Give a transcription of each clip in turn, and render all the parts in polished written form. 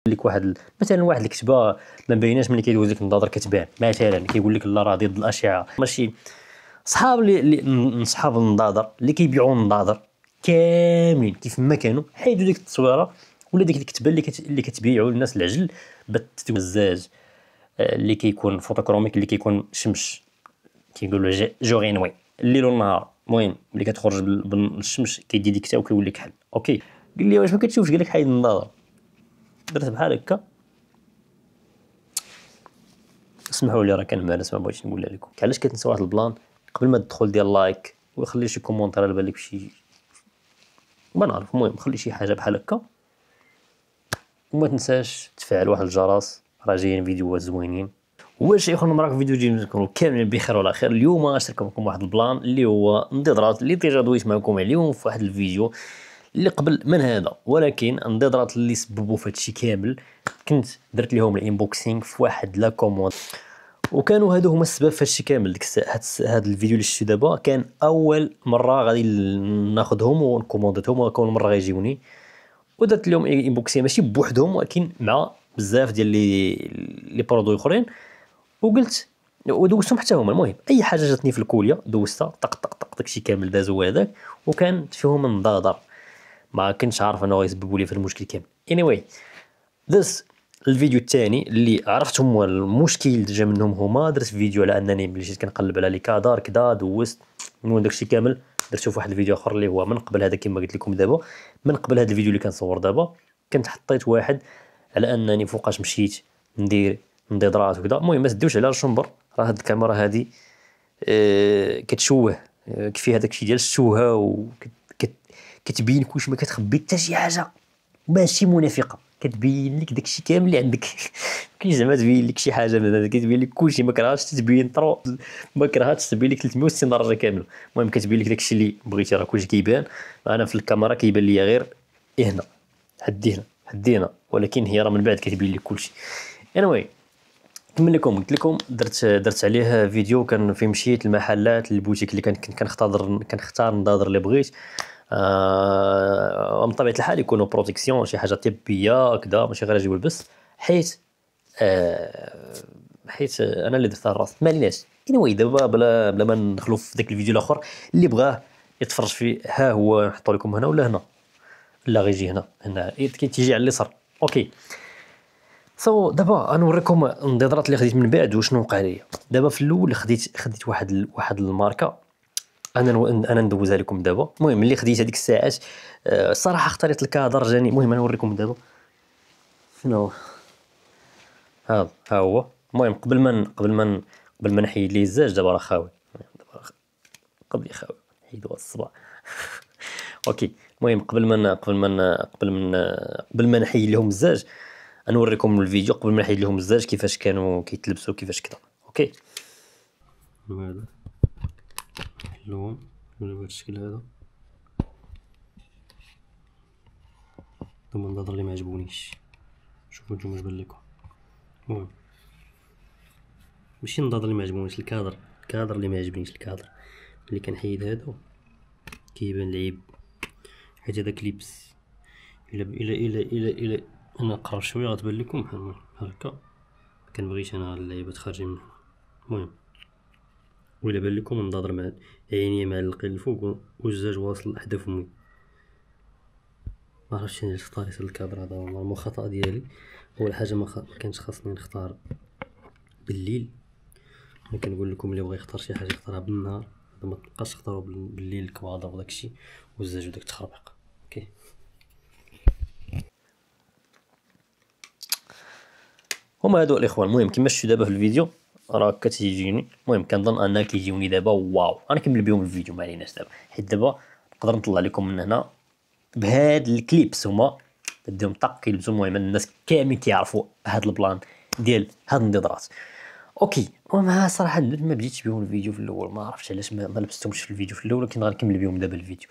لك مثلا واحد الكتبه ما مبيناش ملي كيدوز لك النظر كتبان، مثلا كيقول لك لا راه ضد الاشعه. ماشي صحاب اللي صحاب النظاظر اللي كيبيعوا النظاظر كاملين كيف ما كانوا حيدوا ديك التصويره ولا ديك الكتبه اللي كتبيعوا للناس العجل بالتمزاج اللي كيكون فوتوكروميك اللي كيكون شمس كيقولوا جوغينوي الليل والنهار. المهم ملي كتخرج بالشمس كيدي ديك حتى وكيولي لك حل. اوكي قال لي واش ما كتشوفش؟ قال لك حيد النظاظر. درت بحال هكا. اسمحوا لي راه كان مانس ما بغيتش نقولها لكم. علاش كتنسى واحد البلان قبل ما تدخل ديال لايك وخلي شي كومونتير على بالك شي ما نعرف. المهم خلي شي حاجه بحال هكا وما تنساش تفعل واحد الجرس، راه جايين فيديوهات زوينين. واش يا اخوان مراكم فيديو جديد نكونوا كاملين بخير وعلى خير. اليوم غنشارك معكم واحد البلان اللي هو انضرات اللي ديجا دويت معكم عليهم في واحد الفيديو اللي قبل من هذا، ولكن انضرات اللي سببوا في هادشي كامل كنت درت لهم الانبوكسينغ في واحد لا كوموند وكانوا هادو هما السبب في هادشي كامل. ديك هاد الفيديو اللي شفتو دابا كان اول مره غادي ناخذهم ونكوموندتهم وكل مره غيجيوني ودرت لهم انبوكسينغ ماشي بوحدهم ولكن مع بزاف ديال لي برودوي اخرين وقلت ودوزتهم حتى هما. المهم اي حاجه جاتني في الكوليه دوزتها طق طق طق داكشي كامل دازو هذاك وكان فيهم النضاضر ما كنتش عارف انه غيسببوا لي في المشكل كامل. anyway دز الفيديو الثاني اللي عرفتهم المشكل اللي جا منهم هما. درت فيديو على انني ملي جيت كنقلب على لي كادار كدا دوزت المهم داكشي كامل درتو في واحد الفيديو اخر اللي هو من قبل هذا كما قلت لكم دابا. من قبل هذا الفيديو اللي كنصور دابا كنت حطيت واحد على انني فوقاش مشيت ندير انضرات وكذا. المهم ما تدوش على الشنبر، راه هاد الكاميرا هادي كتشوه كفي هذاك الشيء ديال الشوهه وكتبين كلشي ما كتخبي حتى شي حاجه ماشي منافقه كتبين لك داكشي كامل اللي عندك كاين زعما تبين لك شي حاجه من هذا كتبين لك كلشي ما كرهاتش تبين طرو ما كرهاتش تبين لك 360 درجه كامله. المهم كتبين لك داكشي اللي بغيتي راه كلشي كيبان. انا في الكاميرا كيبان لي غير هنا حدينا ولكن هي راه من بعد كتبين لك كلشي. anyway كمل لكم قلت لكم درت عليه فيديو كان في مشيت المحلات البوتيك اللي كنت كنختار النظاظر اللي بغيت من طبيعه الحال يكونوا بروتيكسيون شي حاجه طبيه كذا ماشي غير اجي ولبس حيت انا اللي درتها الراس ما ليناش. anyway دابا بلا ما ندخلوا في داك الفيديو الاخر اللي بغاه يتفرج فيه ها هو نحطوا لكم هنا ولا هنا لا غيجي هنا تيجي على اليسار. اوكي دابا غنوريكم النظارات اللي خديت من بعد وشنو وقع ليا. دابا في الاول خديت واحد الماركه انا ندوزها لكم دابا. المهم ملي خديت هذيك الساعات الصراحه اختاريت الكادر جاني. المهم نوريكم دابا شنو ها هو. المهم قبل ما نحيد ليه الزاج دابا راه خاوي قبل يخاوي حيدوا الصباح اوكي المهم قبل ما نحيد لهم الزاج نوريكم الفيديو قبل ما نحيد لهم الزاج كيفاش كانوا كيتلبسوا كيفاش كذا. اوكي هذا اللون ولا بهذا الشكل هذا هما النظر اللي ما عجبونيش. شوفوا نتوما اش بان لكم. المهم ماشي النظر اللي ما عجبونيش الكادر اللي ما عجبنيش. الكادر اللي كنحيد هذا كيبان العيب حيت هذاك لبس الى انا نقرب شويه غتبان لكم بحال هكا كنبغيش انا اللعيبه تخرج منه. المهم وإلا بان لكم النظر مع عيني معلقين الفوق والزاج واصل حدا فمي ما عرفتش علاش اختاريت الكادر هذا. والله مو خطا ديالي. اول حاجه ما كانش خاصني نختار بالليل. انا كنقول لكم اللي بغى يختار شي حاجه يختارها بالنهار ما تبقاش تختاروا بالليل الكواضر وداكشي والزاج وداك التخربيق. اوكي هما هادو الاخوان. المهم كما شفتوا دابا في الفيديو راه كتجيني. المهم كنظن انها كيجيوني دابا واو. انا كنبدا بهم الفيديو ما عليناش دابا حيت دابا نقدر نطلع لكم من هنا بهاد الكليبس هما بدهم طق كيلبسوا. المهم الناس كاملين كيعرفوا هاد البلان ديال هاد النظارات. اوكي وما صراحه ما بديتش بهم الفيديو في الاول ما عرفتش علاش ما لبستهمش في الفيديو في الاول ولكن غنكمل بهم دابا الفيديو.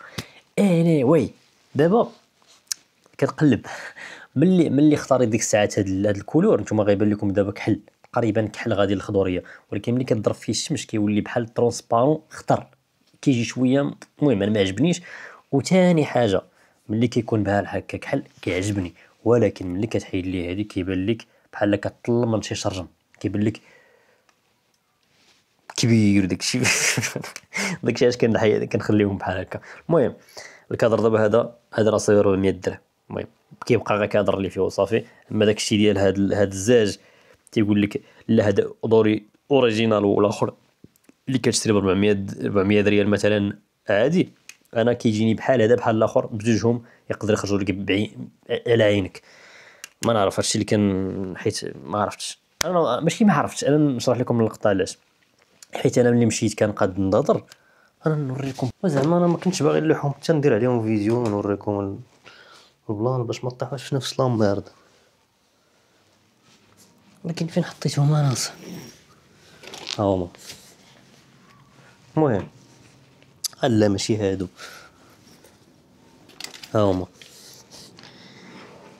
anyway دابا كنقلب ملي اختاريت ديك الساعات هاد الكولور نتوما غيبان لكم دابا كحل تقريبا كحل غادي الخضوريه ولكن ملي كتضرب فيه الشمس كيولي بحال ترونسبارون خضر كيجي شويه. المهم انا ما عجبنيش. وثاني حاجه ملي كيكون بحال هكا كحل كيعجبني ولكن ملي كتحيد ليه هادي كيبان لك بحال كتطل من شي شرجم، كيبان لك كبير داكشي. داكشي علاش كنخليهم بحال هكا. المهم الكادر دابا هذا راه صاير 400 درهم. المهم كيبقى غير كادر اللي فيه وصافي. اما داكشي ديال هاد الزاج تيقول لك لا هذا دوري اوريجينال والاخر اللي كتشري ب 400 ريال مثلا عادي، انا كيجيني بحال هذا بحال الاخر بجوجهم يقدر يخرجوا لك على عينك. ما نعرف هادشي اللي كان، حيت ما عرفتش انا، ماشي ما عرفتش، انا نشرح لكم اللقطه علاش. حيت انا ملي مشيت كان قاد ننتظر، انا نوريكم زعما انا ما كنتش باغي نلوحهم حتى ندير عليهم فيديو ونوريكم البلان باش ما طيحوش في نفس لامبيرد. ولكن فين حطيتهم انا ها هما. المهم لا ماشي هادو، ها هما.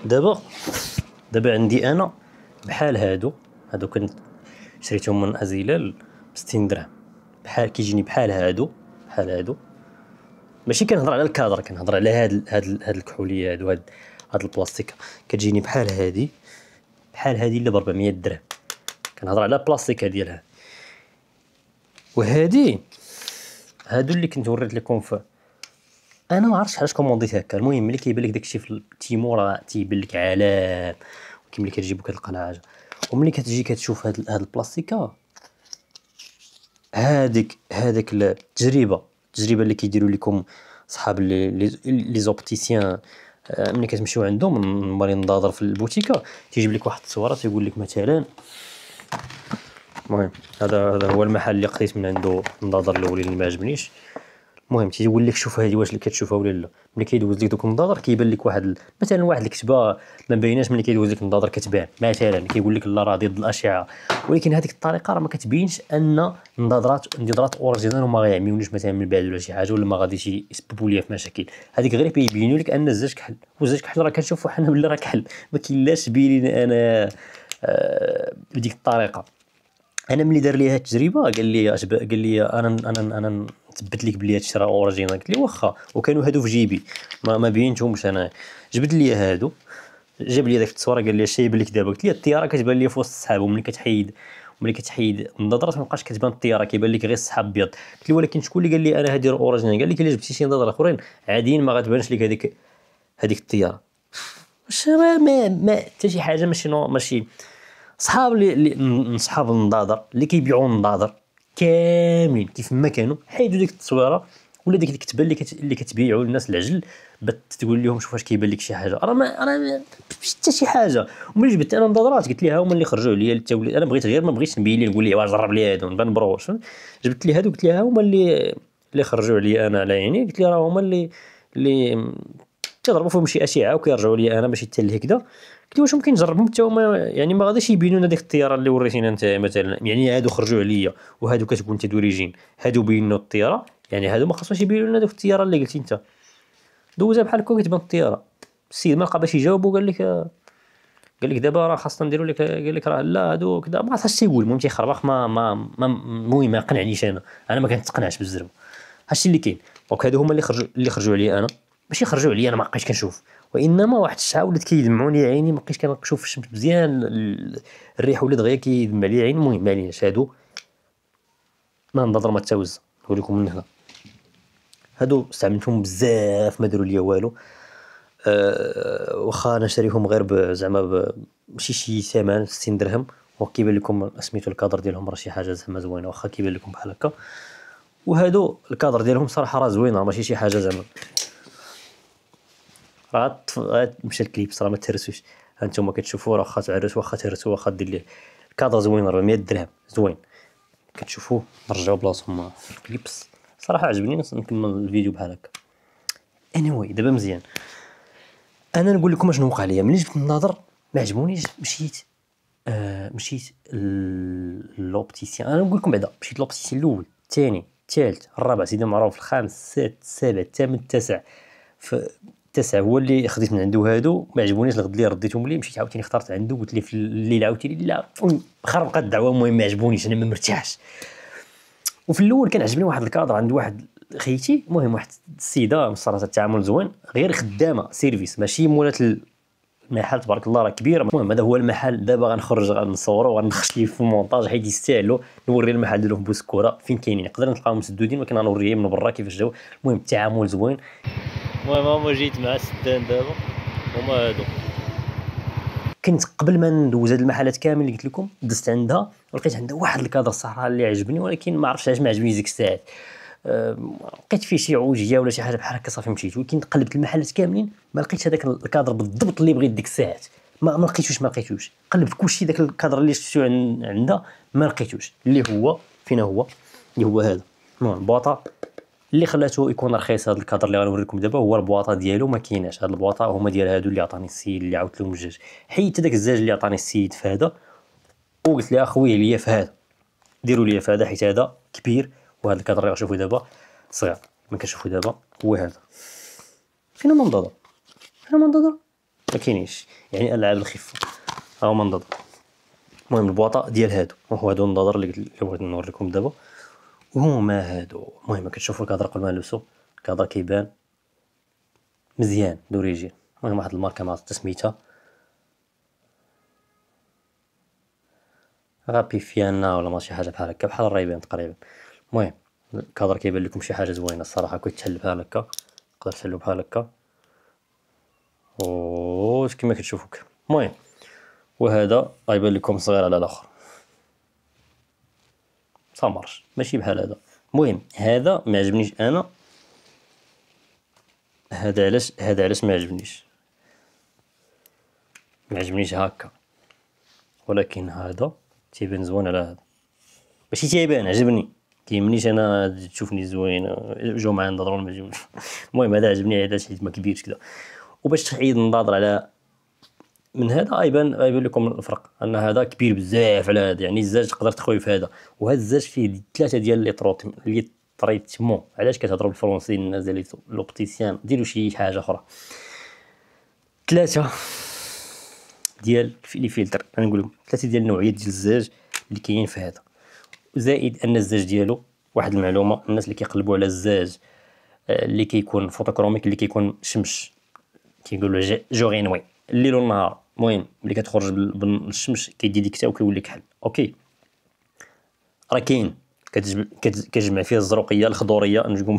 دابا عندي انا بحال هادو كنت شريتهم من ازيلال ب60 درهم، بحال كيجيني بحال هادو. ماشي كنهضر على الكادر، كنهضر على هاد الكحوليه هاد البلاستيك. كتجيني بحال هادي اللي ب 400 درهم. كنهضر على البلاستيك ديالها. وهادو اللي كنت وريت لكم انا ما عرفتش علاش كومونديت هكا. المهم ملي كيبان لك داكشي في التيمو راه تيبان لك عالم، ملي كتجيبو كتلقى حاجه. وملي كتجي كتشوف هاد البلاستيكه، هذاك التجربه اللي كيديروا لكم صحاب لي زوبتيسيان، ملي كتمشيو عندهم المريض ناظر في البوتيكه تيجيب لك واحد التصويره تيقول لك مثلا. المهم هذا هو المحل اللي قريت من عنده النظر الاولي اللي ما عجبنيش. المهم تيقول لك شوف هذه واش اللي كتشوفها ولا لا. ملي كيدوز لك دوك النظاظر كيبان لك مثلا واحد الكتبه ما مبيناش، ملي كيدوز لك النظاظر كتبان مثلا كيقول لك لا راه ضد الاشعه، ولكن هذيك الطريقه راه ما كتبينش ان النظارات اوريجينال وما غيعميونيش مثلا من بعد ولا شي حاجه، ولا ما غاديش يسببوا لي في مشاكل. هذيك غير بيبينوا لك ان الزاج كحل، والزاج كحل راه كنشوفوا حنا بلي راه كحل، ما كاينلاش بين انا بديك الطريقه. انا ملي دار لي هاد التجربه قال لي انا نثبت لك بلي هادشي راه اوريجينال. قلت لي واخا، وكانوا هادو في جيبي ما بينتهمش. انا جبت لي هادو، جاب لي داك التصويره قال لي اش يبان لك دابا. قلت لي الطياره كتبان لي في وسط السحاب، وملي كتحيد النظارات ما بقاش كتبان الطياره، كيبان لك غير السحاب ابيض. قلت لي ولكن شكون اللي قال لي انا هادي اوريجينال؟ قال لك الا جبتي شي نظاره اخرين عاديين ما غتبانش لك هذيك الطياره. واش ما حتى شي حاجه ماشي صحاب صحاب النظاظر اللي كيبيعوا النظاظر كاملين كيف ما كانوا حيدوا ديك التصويره ولا ديك الكتبه اللي كتبيعوا للناس العجل باش تقول لهم شوف واش كيبان لك شي حاجه. راه ما حتى شي حاجه. وملي جبت انا النظارات قلت لي ها هما اللي خرجوا عليا للتوليد. انا بغيت غير ما بغيتش نبين ليه نقول ليه جرب لي هادو نبان بروش. جبت لي هادو قلت لي ها هما اللي خرجوا عليا انا على عيني. قلت لي راه هما اللي تضربوا فيهم شي اشعه وكيرجعوا لي انا ماشي حتى لهكذا. قلت له واش ممكن نجربهم حتى هما؟ يعني ما غاديش يبينوا لنا ديك الطياره اللي وريتينا انت مثلا. يعني هادو خرجوا عليا وهادو كتكون انت دوريجين، هادو بينوا الطياره، يعني هادو ما خاصهمش يبينوا لنا ديك الطياره اللي قلتي انت. دوزها بحال هكا كتبان الطياره. السيد ما لقى باش يجاوبو، قال لك دابا راه خاصنا نديروا لك. قال لك راه لا هادو كذا ما عرفتش تيقول. المهم تيخربق المهم ما يقنعنيش. انا ما كنتقنعش بالزرب. هادشي اللي كاين. دونك هادو هما اللي خرجوا عليا انا. ماشي خرجوا عليا انا ما بقيتش كنشوف، وانما واحد الساعه ولات كيدمعوني عيني، ما بقيتش كنشوف الشمس مزيان، الريح ولات دغيا كيدمع لي عيني. المهم ما عليناش. هادو ما ننتظر ما تاوز نقول لكم من هنا. هادو استعملتهم بزاف ما داروا ليا والو. واخا انا شاريهم غير زعما ماشي شي ثمن 60 درهم. وكيبان لكم سميتو الكادر ديالهم راه شي حاجه زعما زوينه، واخا كيبان لكم بحال هكا. وهادو الكادر ديالهم صراحه راه زوينه، ماشي شي حاجه زعما راه مشى الكليبس راه ما تهرسوش. هانتوما كتشوفوا راه واخا تعرس واخا تهرسوا واخا دير ليه الكادر زوين 400 درهم زوين. كتشوفوه نرجعوا بلاصتهم في الكليبس. صراحه عجبني نكمل الفيديو بحال هكا. anyway دابا مزيان. انا نقول لكم شنو وقع ليا ملي جبت النظر ما عجبونيش. مشيت لوبتيسيان. انا نقول لكم بعدا مشيت لوبتيسيان الاول الثاني الثالث الرابع سيدي معروف الخامس السادس السابع الثامن التاسع. التاسع هو اللي خديت من عنده هادو ما عجبونيش. الغد اللي رديتهم ليه مشيت عاوتاني اخترت عنده. قلت ليه في الليل عاوتاني لا خربقت الدعوه. المهم ما عجبونيش انا ما مرتاحش. وفي الاول كان عجبني واحد الكادر عند واحد خيتي. المهم واحد السيده صراحه التعامل زوين، غير خدامه سيرفيس ماشي مولات المحل تبارك الله راه كبير. المهم هذا هو المحل. دابا غنخرج غنصورو وغندخل ليه في المونتاج حيت يستاهلوا. نوري المحل ديالهم بوسكوره فين كاينين، نقدر نلقاهم مسدودين ولكن غنوريه من برا كيفاش جاو. المهم التعامل زوين. المهم هما جيت مع السدان دابا هما هادو. كنت قبل ما ندوز هاد المحلات كامل اللي قلت لكم دزت عندها ولقيت عندها واحد الكادر الصراحه اللي عجبني، ولكن ما عرفتش علاش ما عجبنيش ديك الساعات. لقيت فيه شي عوجيه ولا شي حاجه بحال هكا صافي مشيت. ولكن قلبت المحلات كاملين ما لقيتش هذاك الكادر بالضبط اللي بغيت ديك الساعات. ما لقيتوش. قلبت كلشي داك الكادر اللي شفتو عندها ما لقيتوش. اللي هو فين هو؟ اللي هو هذا. المهم البواطه اللي خلاته يكون رخيص. هذا الكادر اللي غنوريكم دابا هو البواطه ديالو ما كايناش. هاد البواطه هما ديال هادو اللي عطاني السيد اللي عاودت لهم الجاج. حيت داك الزاج اللي عطاني السيد في هذا وقلت لي اخويا ليا في هذا، ديروا لي في هذا حيت هذا كبير وهذا الكادر اللي غتشوفوا دابا صغير. ما كنشوفوا دابا هو هذا. فين المنضده؟ ما كاينينش. يعني العاب الخفه ها هو منضده. المهم البواطه ديال هادو وهو هادو النظر اللي بغيت نوريكم دابا وهما هادو. المهم كتشوفوا الكادر قبل ما نلبسو الكادر كيبان مزيان دوريجين. المهم واحد الماركه ما عرفت سميتها غابي فيانا ولا ماشي حاجه بحال هكا بحال الريبان تقريبا. المهم الكادر كيبان لكم شي حاجه زوينه الصراحه. كنت تحل بحال هكا تقدر تحلو بحال هكا واش كما كتشوفوا. المهم وهذا غيبان لكم صغير على الاخر صامرش ماشي بحال هذا. المهم هذا ما عجبنيش انا. هذا علاش ما عجبنيش هكا. ولكن هذا تيبان زوين على هذا. ماشي تيبان عجبني كيهمنيش انا تشوفني زوين جو معايا نضروا ولا ما جوش. المهم هذا عجبني علاش حيت ما كبيرش كذا. وباش تحيد النظاظر على من هذا يبان لكم الفرق ان هذا كبير بزاف على هذا. يعني الزاج تقدر تخوي في هذا وهذا الزاج فيه 3 ديال لي طريتمون. علاش كتهضروا بالفرنسي الناس ديال لوبتيسيان؟ ديروا شي حاجه اخرى. 3 ديال لي فلتر. انا نقول لكم 3 ديال النوعيات ديال الزاج اللي كاينين في هذا. زائد ان الزاج ديالو واحد المعلومه الناس اللي كيقلبوا على الزاج اللي كيكون فوتوكروميك اللي كيكون شمش كيقولوا جوغينوي الليل والنهار. المهم ملي كتخرج بالشمس كيديكتا وكيولي كحل. اوكي راه كاين كتجمع فيه الزروقيه الخضوريه نجيكم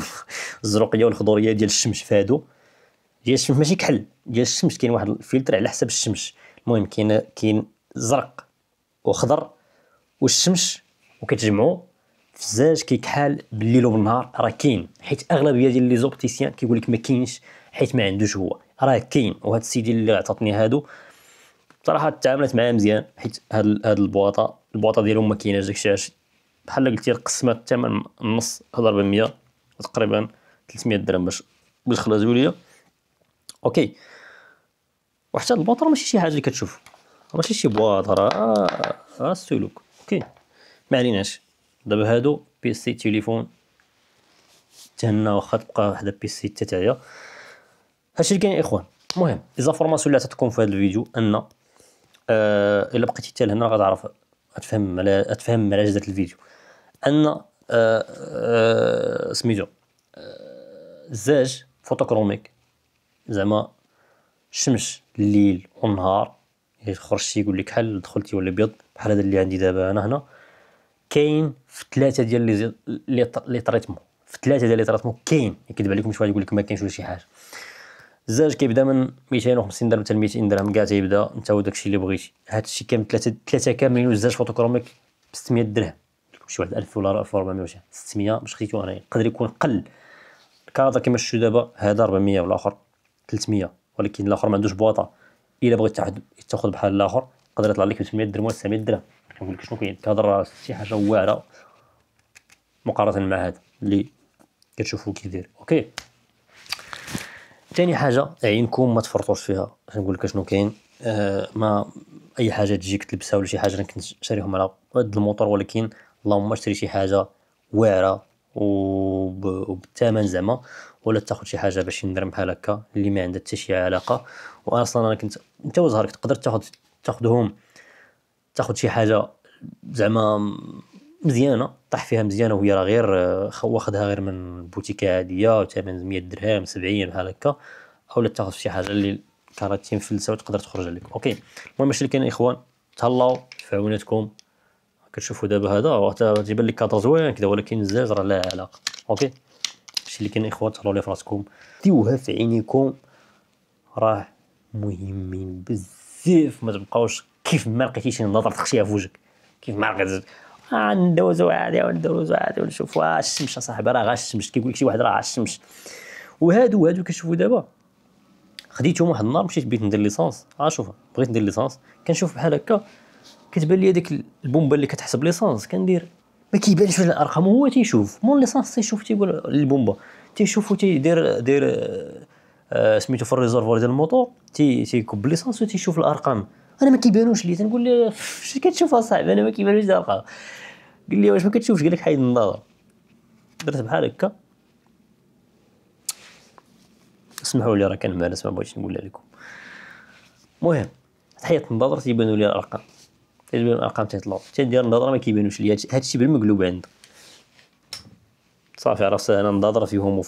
الزروقيه والخضوريه ديال الشمس فادو ديال الشمس ماشي كحل ديال الشمس. كاين واحد الفلتر على حسب الشمس. المهم كاين زرق وخضر والشمس وكتجمعوا في الزاج كيكحال بالليل وبالنهار. راه كاين حيت اغلبيه ديال لي زوبتيسيان كيقول لك ما كاينش حيت ما عندوش هو. راه كاين. وهاد السيدي اللي عطاتني هادو صراحه تعاملت معاه مزيان حيت هاد البواطه ديالهم ما كايناش داكشي علاش بحال قلتي قسمات الثمن النص ضرب 100 تقريبا 300 درهم باش خرجوا ليا. اوكي وحتى البواطه ماشي شي حاجه اللي كتشوف ماشي شي بواطه راه السلوك. اوكي ما عليناش. دابا هادو بيسي تليفون تهنا واخا تبقى وحده بيسي حتى تاعيا. هادشي اللي كاين يا اخوان. المهم لي زانفورماسيون اللي عطيتكم في هذا الفيديو ان الا بقيتي حتى لهنا غتعرف تفهم على جدة الفيديو ان سميتو الزاج فوتوكروميك زعما الشمس الليل والنهار خرجتي يقول لك حل دخلتي ولا ابيض بحال هذا اللي عندي دابا انا هنا. كاين في 3 ديال لي طريتمون في 3 ديال لي طريتمون كاين. يكذب عليكم شي واحد يقول لك ما كاينش ولا شي حاجه. الزاج كيبدا من 250 درهم حتى 200 درهم كاع تيبدا انت وداكشي اللي بغيتي. هادشي كامل 3 كاملين والزاج فوتوكروميك ب 600 درهم. شي واحد 1000 ولا 1400 ولا 600 باش خديتو انا يقدر يكون قل. الكادر كما شفتوا دابا هذا 400 والاخر 300 ولكن الاخر ما عندوش بواطه. الا بغيت تاخذ بحال الاخر يقدر يطلع لك ب 800 درهم ولا 900 درهم. كنقول لك شنو كاين الكادر راه شي حاجه واعره مقارنه مع هذا اللي كتشوفوا كيدير. اوكي ثاني حاجه عينكم ما تفرطوش فيها. نقول لك شنو كاين. ما اي حاجه تجيك تلبسها ولا شي حاجه. انا كنت شاريهم على قد الموطور ولكن اللهم اشتري شي حاجه واعره وبالثمن زعما ولا تاخذ شي حاجه باش ندرم بحال هكا اللي ما عندها حتى شي علاقه. واصلا انا كنت انت وزهرك تقدر تاخذهم تاخذ شي حاجه زعما مزيانه طيح فيها مزيانه وهي راه غير واخدها غير من بوتيكه عاديه وثمن 100 درهم 70 بحال هكا. اولا تاخذ شي حاجه اللي كاراتين فلسه وتقدر تخرج عليك. اوكي المهم اش اللي كاين اخوان، تهلاو في عوناتكم. كتشوفوا دابا هذا تيبان لك كادر زوين كذا ولكن الزاج راه لا علاقه. اوكي اش اللي كاين اخوان، تهلاو لي فراسكم، ديوها في عينيكم، راه مهمين بزاف. ما تبقاوش كيف ما لقيتي شي نظره تخشيها في وجهك، كيف ما لقيت ندوزو عادي ونشوفوا الشمس صاحبي راه غا الشمس، كيقول لك شي واحد راه الشمس. وهادو كتشوفوا دابا، خديتهم واحد النهار مشيت بغيت ندير ليسانس. شوف بغيت ندير ليسانس، كنشوف بحال هكا كتبان لي ديك البومبه اللي كتحسب ليسانس، كندير ما كيبانش فيها الارقام، هو تيشوف مول ليسانس تيشوف تيقول البومبه، تيشوف دير سميتو في الريزرفوار ديال الموطور، تيكب ليسانس وتيشوف الارقام. انا ما كيبانوش لي، تنقول ليه فاش كتشوف اصاحبي انا ما كيبانوش الارقام. قال لي واش ما كتشوفش؟ قال لك حيد النظاره. درت بحال هكا، اسمحوا لي راه كان مارس ما بغيتش نقولها لكم. المهم حيت النظاره تيبانوا لي الارقام، تيبان الارقام تيطلعوا، تيدير النظاره ما كيبانوش لي. هادشي بالمقلوب عندك صافي، عرفت انا النظاره فيهم.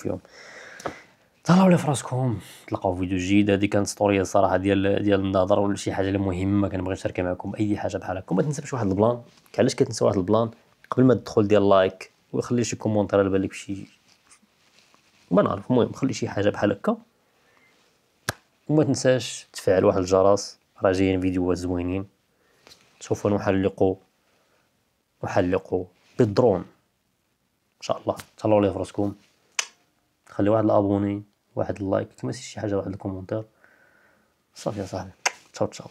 تهلاو لي فراسكم، تلقاو فيديو جديد. هذه كانت ستوري الصراحه ديال النظره ولا شي حاجه اللي مهمه كنبغي نشاركها معكم. اي حاجه بحال هكا ما تنساش واحد البلان. علاش كتنسى واحد البلان؟ قبل ما تدخل ديال لايك وخلي شي كومونتير على بالك بشي ما نعرف. المهم خلي شي حاجه بحال هكا، وما تنساش تفعل واحد الجرس، راه جايين فيديوهات زوينين. سوف نحلق بالدرون ان شاء الله. تهلاو لي فراسكم، خلي واحد الابوني، واحد اللايك، ما نسيتش شي حاجه، واحد الكومونتير. صافي يا صاحبي، تشاو.